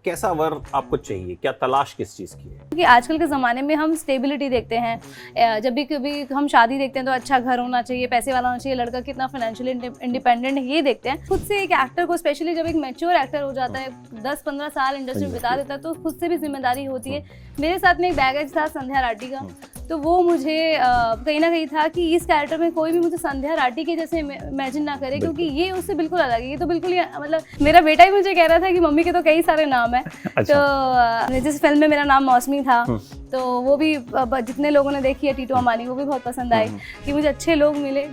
कैसा वर आपको चाहिए, क्या तलाश किस चीज की है? क्योंकि आजकल के ज़माने में हम स्टेबिलिटी देखते हैं। जब भी कभी हम शादी देखते हैं तो अच्छा घर होना चाहिए, पैसे वाला होना चाहिए, लड़का कितना फाइनेंशियली इंडिपेंडेंट है, ये देखते हैं। खुद से एक एक्टर को, स्पेशली जब एक मैच्योर एक्टर हो जाता है, 10-15 साल इंडस्ट्री में बिता देता है, तो खुद से भी जिम्मेदारी होती है। मेरे साथ में एक बैगेज था संध्या राठी का, तो वो मुझे कहीं ना कहीं था कि इस कैरेक्टर में कोई भी मुझे संध्या राठी के जैसे इमेजिन ना करे, क्योंकि ये उससे बिल्कुल अलग है। ये तो बिल्कुल ही मतलब मेरा बेटा ही मुझे कह रहा था कि मम्मी के तो कई सारे नाम है। तो जिस फिल्म में मेरा नाम मौसमी था, तो वो भी जितने लोगों ने देखी है, टीटू अम्बानी, वो भी बहुत पसंद आई कि मुझे अच्छे लोग मिले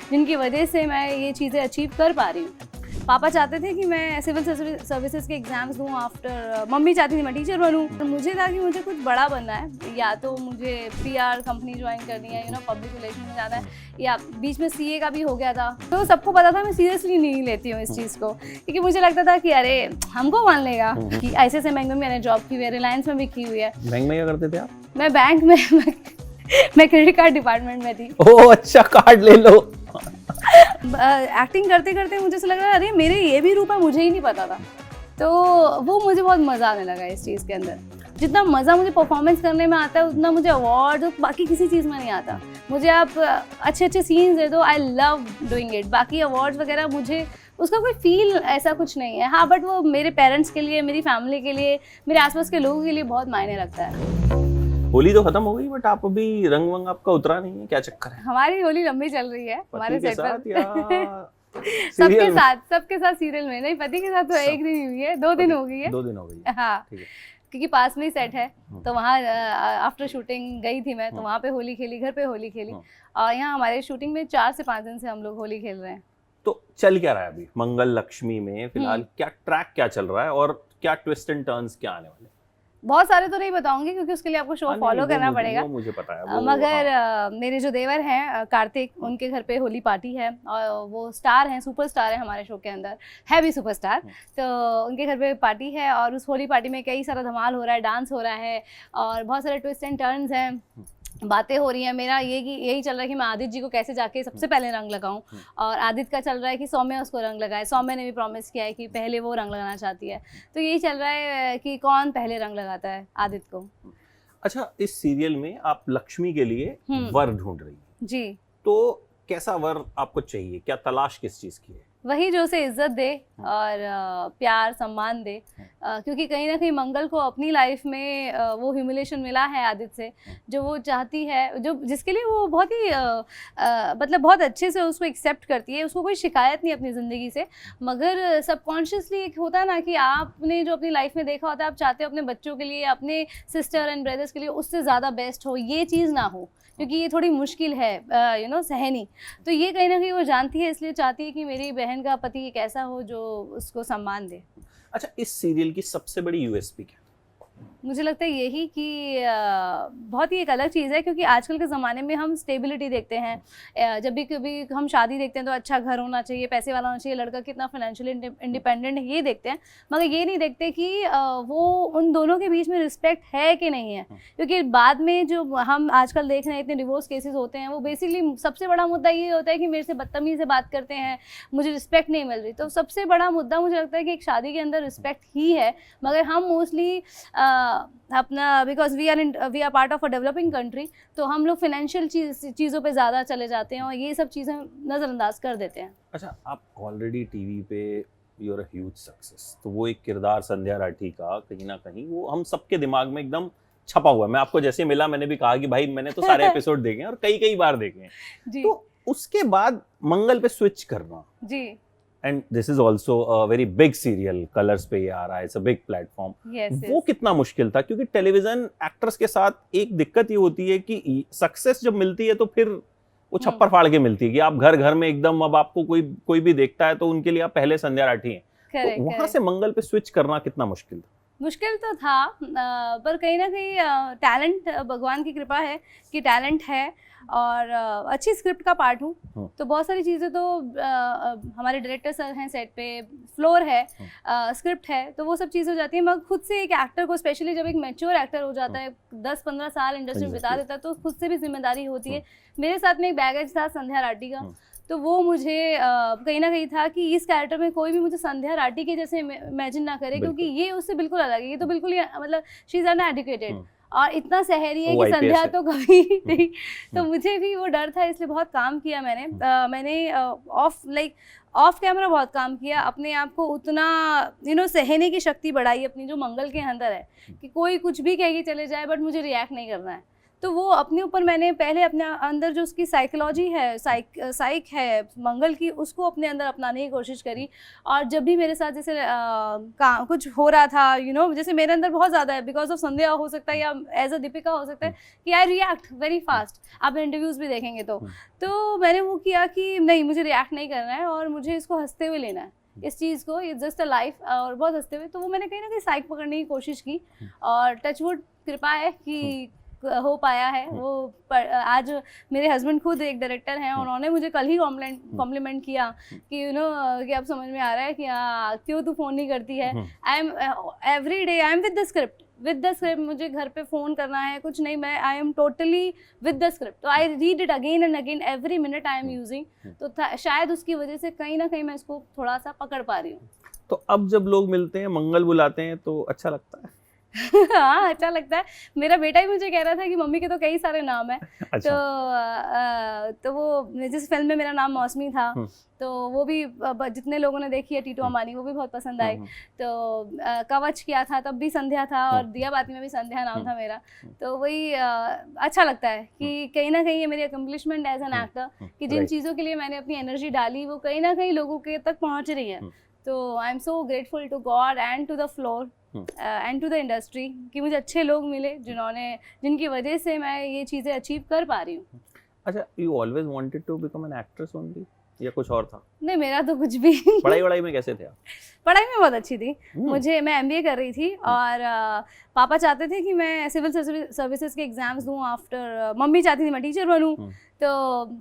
जिनकी वजह से मैं ये चीज़ें अचीव कर पा रही हूँ। पापा चाहते थे कि मैं सिविल सर्विसेज के एग्जाम्स दूँ आफ्टर, मम्मी चाहती थी मैं टीचर बनूँ। मुझे था कि मुझे कुछ बड़ा बनना है, या तो मुझे PR कंपनी ज्वाइन करनी है, पब्लिक रिलेशन में जाना है, या बीच में CA का भी हो गया था। तो सबको पता था मैं सीरियसली नहीं लेती हूँ इस चीज़ को, क्योंकि मुझे लगता था कि अरे हमको मान लेगा कि ऐसे से बैंक में मैंने जॉब की हुई है, रिलायंस में भी की हुई है। बैंक में क्या करते थे आप? मैं बैंक में मैं क्रेडिट कार्ड डिपार्टमेंट में थी। ओह अच्छा, कार्ड ले लो। एक्टिंग करते करते मुझे ऐसा लग रहा है अरे मेरे ये भी रूप है, मुझे ही नहीं पता था। तो वो मुझे बहुत मज़ा आने लगा इस चीज़ के अंदर। जितना मज़ा मुझे परफॉर्मेंस करने में आता है, उतना मुझे अवार्ड बाकी किसी चीज़ में नहीं आता। मुझे आप अच्छे अच्छे सीन्स दे दो, आई लव डूइंग इट। बाकी अवार्ड्स वगैरह मुझे उसका कोई फील ऐसा कुछ नहीं है। हाँ, बट वो मेरे पेरेंट्स के लिए, मेरी फैमिली के लिए, मेरे आसपास के लोगों के लिए बहुत मायने रखता है। होली तो खत्म हो गई, बट आप अभी रंग वंग आपका उतरा नहीं है, क्या चक्कर है? हमारी होली लंबी चल रही है हमारे सेट पर। सबके साथ सीरियल में नहीं, पति के साथ तो एक दिन ही हुई है, 2 दिन हो गई है। 2 दिन हो गई। हाँ, ठीक है। क्योंकि पास में ही सेट है, तो वहाँ आफ्टर शूटिंग गई थी मैं, तो वहाँ पे होली खेली, घर पे होली खेली। और यहाँ हमारे शूटिंग में 4 से 5 दिन से हम लोग होली खेल रहे हैं। तो चल क्या रहा है अभी मंगल लक्ष्मी में फिलहाल? क्या ट्रैक क्या चल रहा है और क्या ट्विस्ट एंड टर्न्स क्या आने वाले? बहुत सारे तो नहीं बताऊंगी, क्योंकि उसके लिए आपको शो फॉलो करना पड़ेगा। वो मुझे पता है। मगर मेरे जो देवर हैं कार्तिक, उनके घर पे होली पार्टी है, और वो स्टार हैं, सुपरस्टार है हमारे शो के अंदर, है भी सुपरस्टार। तो उनके घर पे पार्टी है, और उस होली पार्टी में कई सारा धमाल हो रहा है, डांस हो रहा है, और बहुत सारे ट्विस्ट एंड टर्न्स हैं, बातें हो रही हैं। मेरा यही चल रहा है कि मैं आदित्य जी को कैसे जाके सबसे पहले रंग लगाऊं, और आदित्य का चल रहा है कि सौम्या उसको रंग लगाए। सौम्या ने भी प्रॉमिस किया है कि पहले वो रंग लगाना चाहती है, तो यही चल रहा है कि कौन पहले रंग लगाता है आदित्य को। अच्छा, इस सीरियल में आप लक्ष्मी के लिए वर ढूंढ रही हैं जी, तो कैसा वर आपको चाहिए, क्या तलाश किस चीज की है? वही जो उसे इज्जत दे और प्यार सम्मान दे, क्योंकि कहीं ना कहीं मंगल को अपनी लाइफ में वो ह्यूमिलेशन मिला है आदित्य से, जो वो चाहती है, जो जिसके लिए वो बहुत ही मतलब बहुत अच्छे से उसको एक्सेप्ट करती है। उसको कोई शिकायत नहीं अपनी ज़िंदगी से, मगर सबकॉन्शियसली एक होता है ना कि आपने जो अपनी लाइफ में देखा होता है, आप चाहते हो अपने बच्चों के लिए, अपने सिस्टर एंड ब्रदर्स के लिए उससे ज़्यादा बेस्ट हो, ये चीज़ ना हो, क्योंकि ये थोड़ी मुश्किल है सहनी। तो ये कहीं ना कहीं वो जानती है, इसलिए चाहती है कि मेरी बहन का पति एक ऐसा हो जो उसको सम्मान दे। अच्छा, इस सीरियल की सबसे बड़ी USP क्या? मुझे लगता है यही कि बहुत ही एक अलग चीज़ है, क्योंकि आजकल के ज़माने में हम स्टेबिलिटी देखते हैं। जब भी कभी हम शादी देखते हैं तो अच्छा घर होना चाहिए, पैसे वाला होना चाहिए, लड़का कितना फाइनेंशियली इंडिपेंडेंट है, ये देखते हैं। मगर ये नहीं देखते कि वो उन दोनों के बीच में रिस्पेक्ट है कि नहीं है। क्योंकि बाद में जो हम आजकल देख रहे हैं, इतने डिवोर्स केसेस होते हैं, वो बेसिकली सबसे बड़ा मुद्दा ये होता है कि मेरे से बदतमीज़ी से बात करते हैं, मुझे रिस्पेक्ट नहीं मिल रही। तो सबसे बड़ा मुद्दा मुझे लगता है कि एक शादी के अंदर रिस्पेक्ट ही है, मगर हम मोस्टली अपना, because we are part of a developing country, तो हम लोग फाइनेंशियल चीज़ों पे ज़्यादा चले जाते हैं और ये सब चीज़ें नज़रअंदाज कर देते हैं। अच्छा, आप ऑलरेडी टीवी पे you are a huge success, तो वो एक किरदार संध्या राठी का कहीं ना कहीं वो हम सबके दिमाग में एकदम छपा हुआ है। मैं आपको जैसे मिला, मैंने भी कहा कि भाई मैंने तो सारे एपिसोड देखे हैं और कई बार देखे हैं जी। तो उसके बाद मंगल पे स्विच करना जी, and this is also a very big serial, Colors पे ये आ रहा है, इट्स अ बिग प्लेटफॉर्म। वो कितना मुश्किल था? क्योंकि टेलीविजन एक्टर्स के साथ एक दिक्कत ये होती है कि सक्सेस जब मिलती है तो फिर वो छप्पर फाड़ के मिलती है कि आप घर घर में एकदम, अब आपको कोई भी देखता है तो उनके लिए आप पहले संध्या राठी हैं। तो वहां से मंगल पे स्विच करना कितना मुश्किल था? मुश्किल तो था, पर कहीं ना कहीं टैलेंट, भगवान की कृपा है कि टैलेंट है, और अच्छी स्क्रिप्ट का पार्ट हूँ, तो बहुत सारी चीज़ें तो हमारे डायरेक्टर सर हैं सेट पे, फ्लोर है, स्क्रिप्ट है, तो वो सब चीज़ हो जाती है। मगर खुद से एक एक्टर को, स्पेशली जब एक मैच्योर एक्टर हो जाता है, 10-15 साल इंडस्ट्री में बिता देता है, तो खुद से भी जिम्मेदारी होती है। मेरे साथ में एक बैगेज था संध्या राठी का, तो वो मुझे कहीं ना कहीं था कि इस कैरेक्टर में कोई भी मुझे संध्या राठी के जैसे इमेजिन ना करे, क्योंकि ये उससे बिल्कुल अलग है, ये तो बिल्कुल ही मतलब शी इज अनएडुकेटेड और इतना शहरी है कि संध्या तो कभी नहीं। तो मुझे भी वो डर था, इसलिए बहुत काम किया मैंने ऑफ कैमरा बहुत काम किया, अपने आप को उतना सहने की शक्ति बढ़ाई अपनी जो मंगल के अंदर है, कि कोई कुछ भी कह के चले जाए बट मुझे रिएक्ट नहीं करना है। तो वो अपने ऊपर मैंने पहले अपने अंदर जो उसकी साइकोलॉजी है, साइक है मंगल की, उसको अपने अंदर अपनाने की कोशिश करी। और जब भी मेरे साथ जैसे कुछ हो रहा था जैसे मेरे अंदर बहुत ज़्यादा है, बिकॉज ऑफ संध्या हो सकता है या एज अ दीपिका हो सकता है कि आई रिएक्ट वेरी फास्ट, आप इंटरव्यूज़ भी देखेंगे तो मैंने वो किया कि नहीं, मुझे रिएक्ट नहीं करना है और मुझे इसको हंसते हुए लेना है, इस चीज़ को, इट्स जस्ट अ लाइफ, और बहुत हंसते हुए। तो वो मैंने कहीं ना कहीं साइक पकड़ने की कोशिश की और टचवुड कृपा है कि हो पाया है वो। आज मेरे हस्बैंड खुद एक डायरेक्टर हैं, उन्होंने मुझे कल ही कॉम्प्लीमेंट किया कि कि अब समझ में आ रहा है कि क्यों तू फ़ोन नहीं करती है। I am every day I am with the script, मुझे घर पे फ़ोन करना है कुछ नहीं, मैं I am totally with the script, तो I read it again and again, every minute I am using. तो शायद उसकी वजह से कहीं ना कहीं मैं इसको थोड़ा सा पकड़ पा रही हूँ। तो अब जब लोग मिलते हैं, मंगल बुलाते हैं, तो अच्छा लगता है? हाँ, अच्छा लगता है। मेरा बेटा ही मुझे कह रहा था कि मम्मी के तो कई सारे नाम है। अच्छा। तो वो जिस फिल्म में मेरा नाम मौसमी था, तो वो भी जितने लोगों ने देखी है, टीटू अम्बानी, वो भी बहुत पसंद आई। तो कवच किया था तब भी संध्या था, और दिया बाती में भी संध्या नाम था मेरा। तो वही अच्छा लगता है कि कहीं ना कहीं ये मेरी अकम्पलिशमेंट एज एन एक्टर, कि जिन चीज़ों के लिए मैंने अपनी एनर्जी डाली वो कहीं ना कहीं लोगों के तक पहुँच रही है। तो I am so grateful to God and to the floor and to the industry कि मुझे अच्छे लोग मिले जिनकी वजह से मैं ये चीज़ें अचीव कर पा रही हूँ। अच्छा, you always wanted to become an actress only या कुछ और था? नहीं, मेरा तो कुछ भी। पढ़ाई में कैसे थे आप? पढ़ाई में बहुत अच्छी थी। मैं MBA कर रही थी और पापा चाहते थे कि मैं सिविल सर्विसेज के एग्जाम्स दूँ आफ्टर, मम्मी चाहती थी मैं टीचर बनूँ। तो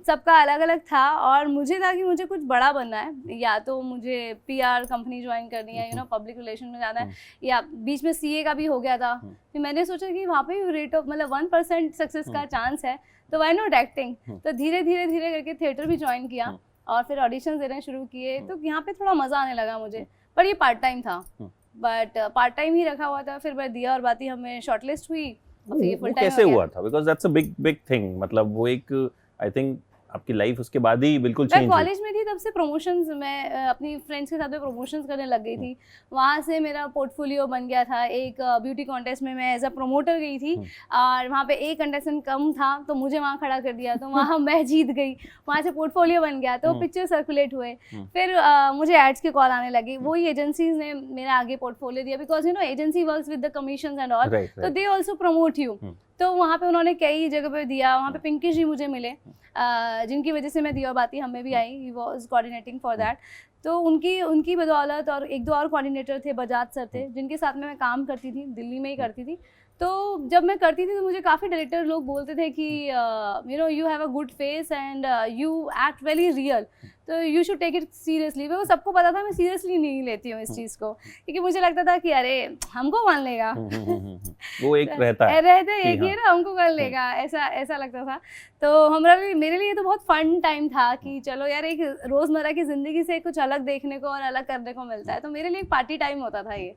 सबका अलग अलग था और मुझे था कि मुझे कुछ बड़ा बनना है, या तो मुझे PR कंपनी ज्वाइन करनी है, पब्लिक रिलेशन में जाना है, या बीच में CA का भी हो गया था। फिर मैंने सोचा कि वहाँ पे रेट ऑफ 1% सक्सेस का चांस है, तो व्हाई नॉट एक्टिंग। तो धीरे धीरे करके थिएटर भी ज्वाइन किया और फिर ऑडिशंस देने शुरू किए। तो यहाँ पे थोड़ा मज़ा आने लगा मुझे, पर ये पार्ट टाइम था, बट पार्ट टाइम ही रखा हुआ था। फिर मैं दिया और बाती हमें शॉर्टलिस्ट हुई, और फिर ये फुल टाइम कैसे हुआ था? Because that's a big thing, मतलब वो एक आई थिंक आपकी लाइफ उसके बाद ही बिल्कुल चेंज हुई। मैं कॉलेज में थी तब से प्रमोशंस, मैं अपनी फ्रेंड्स के साथ में प्रमोशंस करने लग गई थी। वहाँ से मेरा पोर्टफोलियो बन गया था। एक ब्यूटी कॉन्टेस्ट में मैं एज अ प्रमोटर गई थी और वहाँ पे एक कंटेस्टेंट कम था, तो मुझे वहाँ खड़ा कर दिया, तो वहाँ मैं जीत गई। वहाँ से पोर्टफोलियो बन गया, तो पिक्चर सर्कुलेट हुए। फिर मुझे एड्स के कॉल आने लगे, वही एजेंसीज ने मेरा आगे पोर्टफोलियो दिया, because agency works with the commissions and all, तो दे ऑल्सो प्रमोट यू। तो वहाँ पे उन्होंने कई जगह पे दिया। वहाँ पे पिंकी जी मुझे मिले, जिनकी वजह से मैं दिया बाती हमें भी आई, he was coordinating for that. तो उनकी बदौलत, और एक दो और कोऑर्डिनेटर थे, बजाज सर थे, जिनके साथ में मैं काम करती थी, दिल्ली में ही करती थी। तो जब मैं करती थी तो मुझे काफ़ी डायरेक्टर लोग बोलते थे कि you have a good face and you act very real, तो you should take it seriously. वो सबको पता था मैं सीरियसली नहीं लेती हूँ इस चीज़ को, क्योंकि मुझे लगता था कि अरे हमको मान लेगा, वो एक रहता है एक ही ना, हमको कर लेगा, ऐसा लगता था। तो मेरे लिए तो बहुत फन टाइम था कि चलो यार, एक रोज़मर्रा की ज़िंदगी से कुछ अलग देखने को और अलग करने को मिलता है, तो मेरे लिए एक पार्टी टाइम होता था ये।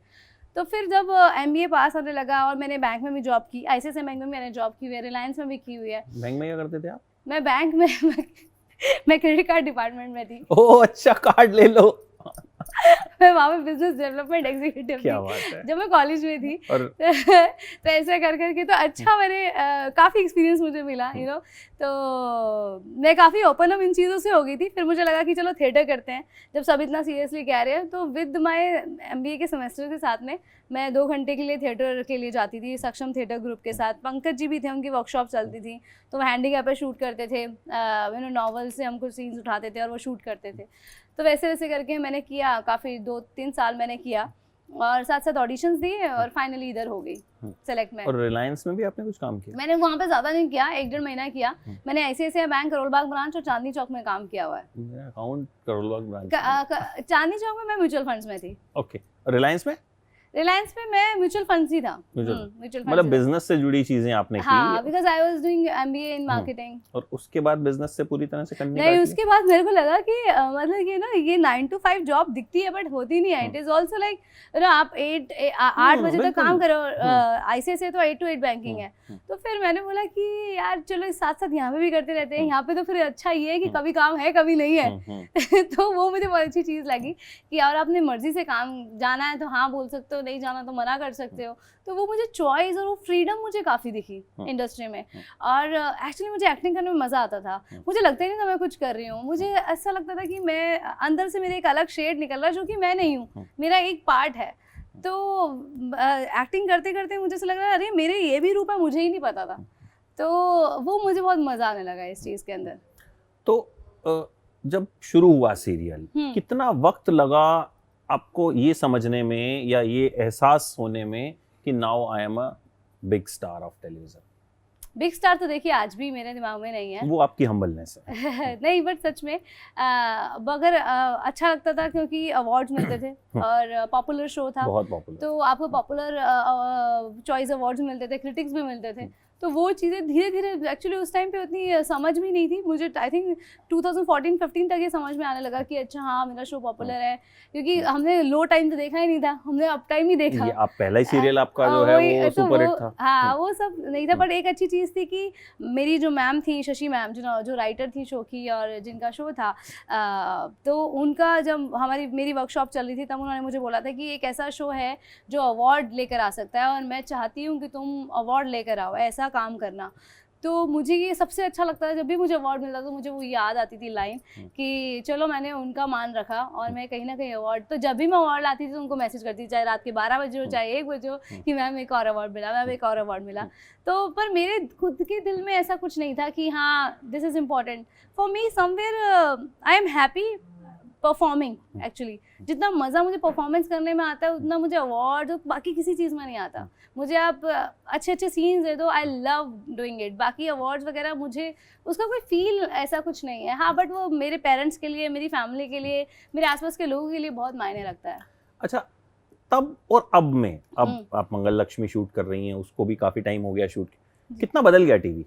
तो फिर जब MBA पास होने लगा और मैंने बैंक में भी जॉब की, ICICI बैंक में मैंने जॉब की हुई है, रिलायंस में भी की हुई है। बैंक में क्या करते थे आप? मैं बैंक में मैं क्रेडिट कार्ड डिपार्टमेंट में थी। ओह अच्छा, कार्ड ले लो। मैं वहाँ पे बिजनेस डेवलपमेंट एग्जीक्यूटिव थी जब मैं कॉलेज में थी। तो ऐसा कर करके तो अच्छा, मैंने काफ़ी एक्सपीरियंस मुझे मिला, तो मैं काफ़ी ओपन अप इन चीज़ों से हो गई थी। फिर मुझे लगा कि चलो थिएटर करते हैं, जब सब इतना सीरियसली कह रहे हैं। तो विद माय MBA के सेमेस्टर के साथ में मैं 2 घंटे के लिए थिएटर के लिए जाती थी, सक्षम थिएटर ग्रुप के साथ। पंकज जी भी थे, उनकी वर्कशॉप चलती थी, तो वो हैंडीकैप पे शूट करते थे, नॉवल से हम कुछ सीन्स उठाते थे और वो शूट करते थे। तो वैसे करके मैंने किया, काफ़ी 2-3 साल मैंने किया, और साथ साथ ऑडिशंस दिए, और फाइनली इधर हो गई सेलेक्ट में। और रिलायंस में भी आपने कुछ काम किया? मैंने वहाँ पे ज़्यादा नहीं किया, 1-1.5 महीना किया। मैंने ICICI बैंक करोलबाग ब्रांच और चांदनी चौक में काम किया हुआ है। मेरा अकाउंट करोलबाग ब्रांच। चांदनी चौक में मैं म्यूचुअल फंड्स में थी। ओके, रिलायंस में? रिलायंस में मैं म्यूचुअल फंड्स ही था। म्यूचुअल मतलब बिजनेस से जुड़ी चीजें आपने की? हाँ, because I was doing MBA in marketing. और उसके बाद बिजनेस से पूरी तरह से करने नहीं, उसके बाद मेरे को लगा कि मतलब ये ना, ये 9 to 5 जॉब दिखती है बट होती नहीं है। इट इज आल्सो लाइक ना, आप 8 बजे तक काम करो। आईसीआईसीआई तो 8 to 8 बैंकिंग है। तो फिर मैंने बोला कि यार चलो साथ साथ यहाँ पे भी करते रहते हैं। यहाँ पे तो फिर अच्छा ये है कि कभी काम है कभी नहीं है। तो वो मुझे बहुत अच्छी चीज लगी कि और अपनी मर्जी से काम जाना है तो हाँ बोल सकते हो, नहीं जाना तो मना कर सकते हो। तो वो मुझे चॉइस और वो फ्रीडम मुझे काफ़ी दिखी इंडस्ट्री में। और एक्चुअली मुझे एक्टिंग करने में मज़ा आता था। मुझे लगता ही नहीं था मैं कुछ कर रही हूँ। मुझे ऐसा लगता था कि मैं अंदर से मेरे एक अलग शेड निकल रहा है जो कि मैं नहीं हूँ, मेरा एक पार्ट है। तो एक्टिंग करते करते मुझे ऐसा लग रहा है अरे मेरे ये भी रूप है, मुझे ही नहीं पता था। तो वो मुझे बहुत मज़ा आने लगा इस चीज़ के अंदर। तो जब शुरू हुआ सीरियल, कितना वक्त लगा आपको ये समझने में या ये एहसास होने में कि now I am a big star of television? Big star तो देखिए आज भी मेरे दिमाग में नहीं है। वो आपकी हम्बलनेस है। नहीं, बट सच में मगर अच्छा लगता था क्योंकि अवार्ड्स मिलते थे और पॉपुलर शो था, बहुत पॉपुलर। तो आपको पॉपुलर चॉइस अवार्ड्स मिलते थे, क्रिटिक्स भी मिलते थे। तो वो चीज़ें धीरे धीरे, एक्चुअली उस टाइम पे उतनी समझ भी नहीं थी मुझे। आई थिंक 2014-15 तक ये समझ में आने लगा कि अच्छा हाँ मेरा शो पॉपुलर है, क्योंकि हमने लो टाइम तो देखा ही नहीं था, हमने अप टाइम ही देखा। ये आप पहला ही सीरियल आपका जो है वो सुपर हिट था। हाँ, वो सब नहीं था, बट एक अच्छी चीज़ थी कि मेरी जो मैम थी, शशि मैम, जो राइटर थी शो की और जिनका शो था, तो उनका जब मेरी वर्कशॉप चल रही थी तब उन्होंने मुझे बोला था कि एक ऐसा शो है जो अवार्ड लेकर आ सकता है और मैं चाहती हूँ कि तुम अवार्ड लेकर आओ, ऐसा काम करना। तो मुझे ये सबसे अच्छा लगता है, जब भी मुझे अवार्ड मिलता तो मुझे वो याद आती थी लाइन कि चलो मैंने उनका मान रखा और मैं कहीं ना कहीं अवार्ड, तो जब भी मैं अवार्ड लाती थी तो उनको मैसेज करती थी, चाहे रात के 12 बजे हो चाहे 1 बजे हो, कि मैम एक और अवार्ड मिला, मैम एक और अवार्ड मिला। तो पर मेरे खुद के दिल में ऐसा कुछ नहीं था कि हाँ this is important for me. Somewhere I am happy performing. Actually जितना मज़ा मुझे परफॉर्मेंस करने में आता है उतना मुझे अवार्ड बाकी किसी चीज़ में नहीं आता। मुझे आप अच्छे अच्छे सीन्स दे दो, आई लव डूइंग इट। बाकी अवार्ड्स वगैरह मुझे उसका कोई फील ऐसा कुछ नहीं है। हाँ, बट वो मेरे पेरेंट्स के लिए, मेरी फैमिली के लिए, मेरे आसपास के लोगों के लिए बहुत मायने रखता है। अच्छा, तब और अब में, अब आप मंगल लक्ष्मी शूट कर रही हैं, उसको भी काफ़ी टाइम हो गया शूट, कितना बदल गया टीवी?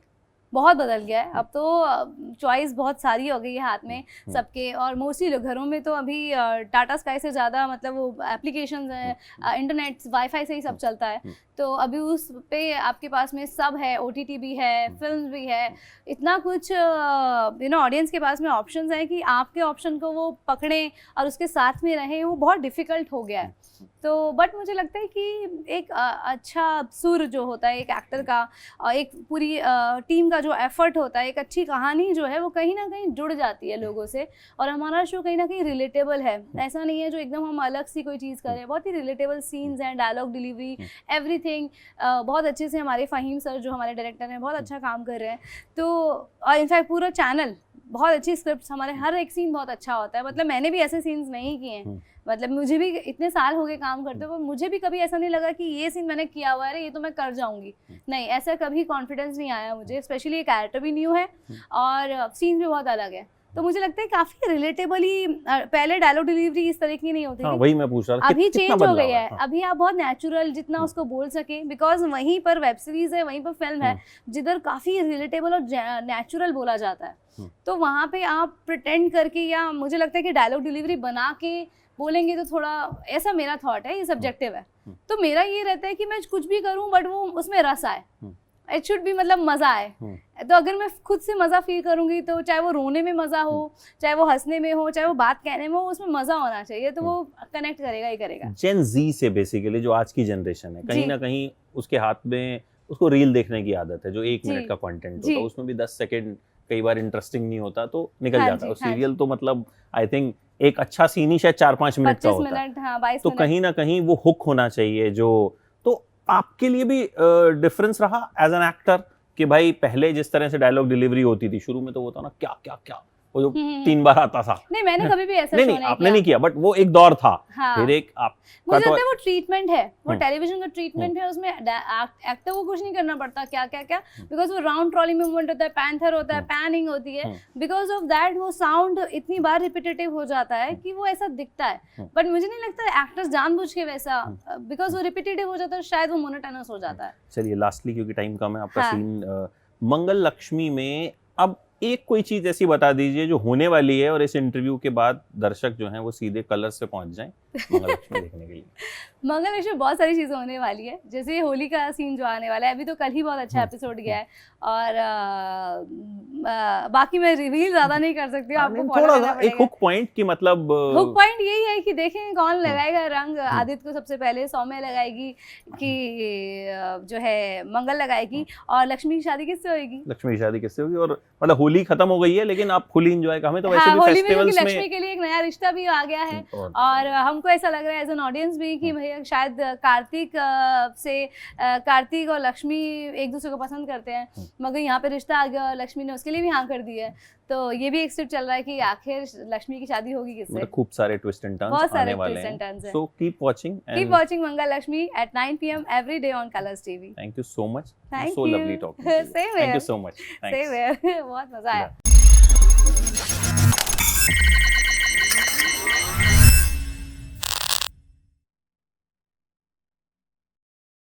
बहुत बदल गया है। अब तो चॉइस बहुत सारी हो गई है हाथ में सबके, और मोस्टली घरों में तो अभी टाटा स्काई से ज़्यादा मतलब वो एप्लीकेशंस हैं, इंटरनेट वाईफाई से ही सब चलता है। तो अभी उस पे आपके पास में सब है, OTT भी है, फिल्म भी है, इतना कुछ ऑडियंस के पास में ऑप्शंस हैं कि आपके ऑप्शन को वो पकड़ें और उसके साथ में रहें, वो बहुत डिफ़िकल्ट हो गया है। तो बट मुझे लगता है कि एक अच्छा सुर जो होता है एक एक्टर का और एक पूरी टीम का जो एफर्ट होता है, एक अच्छी कहानी जो है वो कहीं ना कहीं जुड़ जाती है लोगों से, और हमारा शो कहीं ना कहीं रिलेटेबल है। ऐसा नहीं है जो एकदम हम अलग सी कोई चीज़ करें, बहुत ही रिलेटेबल सीन्स हैं, डायलॉग डिलीवरी, एवरीथिंग बहुत अच्छे से हमारे फ़हीम सर जो हमारे डायरेक्टर हैं बहुत अच्छा काम कर रहे हैं। तो और इनफैक्ट पूरा चैनल बहुत अच्छी स्क्रिप्ट्स, हमारे हर एक सीन बहुत अच्छा होता है। मतलब मैंने भी ऐसे सीन्स नहीं किए हैं, मतलब मुझे भी इतने साल हो गए काम करते हुए, मुझे भी कभी ऐसा नहीं लगा कि ये सीन मैंने किया हुआ है, ये तो मैं कर जाऊंगी, नहीं, ऐसा कभी कॉन्फिडेंस नहीं आया मुझे। स्पेशली ये कैरेक्टर भी न्यू है और सीन भी बहुत अलग है, तो मुझे लगता है काफी रिलेटेबली। पहले डायलॉग डिलीवरी इस तरह की नहीं होती थी, वही मैं पूछ रहा था, अभी चेंज हो गई है। अभी आप बहुत नेचुरल जितना उसको बोल सके, बिकॉज वहीं पर वेब सीरीज है, वहीं पर फिल्म है जिधर काफी रिलेटेबल और नेचुरल बोला जाता है। तो वहाँ पे आप प्रिटेंड करके, या मुझे लगता है कि डायलॉग डिलीवरी बना के बोलेंगे तो थोड़ा, ऐसा मेरा थॉट है, ये सब्जेक्टिव है। तो मेरा ये रहता है कि मैं कुछ भी करूं बट वो उसमें रस आए, इट शुड बी, मतलब मज़ा आए। तो अगर मैं खुद से मज़ा फील करूंगी तो चाहे वो रोने में मज़ा हो, चाहे वो हंसने में हो, चाहे वो बात कहने में हो, उसमें मज़ा होना चाहिए, तो वो कनेक्ट करेगा ही करेगा। जेन जी से बेसिकली जो आज की जनरेशन है, कहीं ना कहीं उसके हाथ में उसको रील देखने की आदत है, जो 1 मिनट का कंटेंट होता है, उसमें भी 10 सेकंड कई बार इंटरेस्टिंग नहीं होता तो निकल जाता है। और सीरियल तो मतलब आई थिंक एक अच्छा सीन ही शायद 4-5 मिनट का होता है, 22 तो कहीं ना कहीं वो हुक होना चाहिए। जो तो आपके लिए भी डिफरेंस रहा एज एन एक्टर कि भाई पहले जिस तरह से डायलॉग डिलीवरी होती थी शुरू में, तो वो था ना क्या क्या क्या, वो जो 3 बार आता था। नहीं, मैंने कभी भी ऐसा नहीं शो नहीं आपने नहीं किया, बट वो एक दौर था। हाँ। फिर एक आप मुझे लगता है वो ट्रीटमेंट है, वो टेलीविजन का ट्रीटमेंट है, उसमें एक्टर को कुछ नहीं करना पड़ता, क्या क्या क्या, बिकॉज वो राउंड ट्रॉली में मूवमेंट होता है, पैंथर होता है, पैनिंग होती है, बिकॉज ऑफ दैट वो साउंड इतनी बार रिपीटेटिव हो जाता है कि वो ऐसा दिखता है। बट मुझे नहीं लगता एक्टर्स जानबूझ के वैसा, बिकॉज वो रिपीटेटिव हो जाता है, शायद वो मोनोटोनस हो जाता है। चलिए लास्टली, क्योंकि टाइम कम है, आपका हाँ। सीन मंगल लक्ष्मी में अब एक कोई चीज ऐसी बता दीजिए जो होने वाली है और इस इंटरव्यू के बाद दर्शक जो हैं वो सीधे कलर्स पे पहुंच जाएं मंगल लक्ष्मी देखने के लिए। मंगल लक्ष्मी में बहुत सारी चीज़ें होने वाली है, जैसे होली का सीन जो आने वाला है, अभी तो कल ही बहुत अच्छा एपिसोड गया है, और बाकी मैं रिवील ज्यादा नहीं कर सकती हूँ, आपको फॉलो थोड़ा करना सा एक पड़ेगा। हुक पॉइंट की मतलब हुक पॉइंट यही है कि देखें कौन लगाएगा रंग। आदित्य को सबसे पहले सौम्य लगाएगी कि जो है मंगल लगाएगी, और लक्ष्मी की शादी किससे होगी? लक्ष्मी की शादी किससे होगी? और मतलब होली खत्म हो गई है लेकिन आप फुल एंजॉय का, हमें तो वैसे हाँ, भी होली में फेस्टिवल्स क्योंकि लक्ष्मी के लिए एक नया रिश्ता भी आ गया है, और हमको ऐसा लग रहा है एज एन ऑडियंस भी कि भैया शायद कार्तिक और लक्ष्मी एक दूसरे को पसंद करते हैं, मगर यहाँ पे रिश्ता आ गया और लक्ष्मी ने उसके लिए भी हाँ कर दी है, तो ये भी एक स्टेप चल रहा है कि आखिर लक्ष्मी की शादी होगी किससे। मतलब खूब सारे ट्विस्ट एंड बहुत टर्न्स सारे आने वाले twists and हैं, turns हैं। So keep watching Mangal Lakshmi at 9 PM every day on Colors TV। Thank you so much, Thank so you। Lovely talking to you, Same thank you here। So much, Same here। बहुत मजा आया।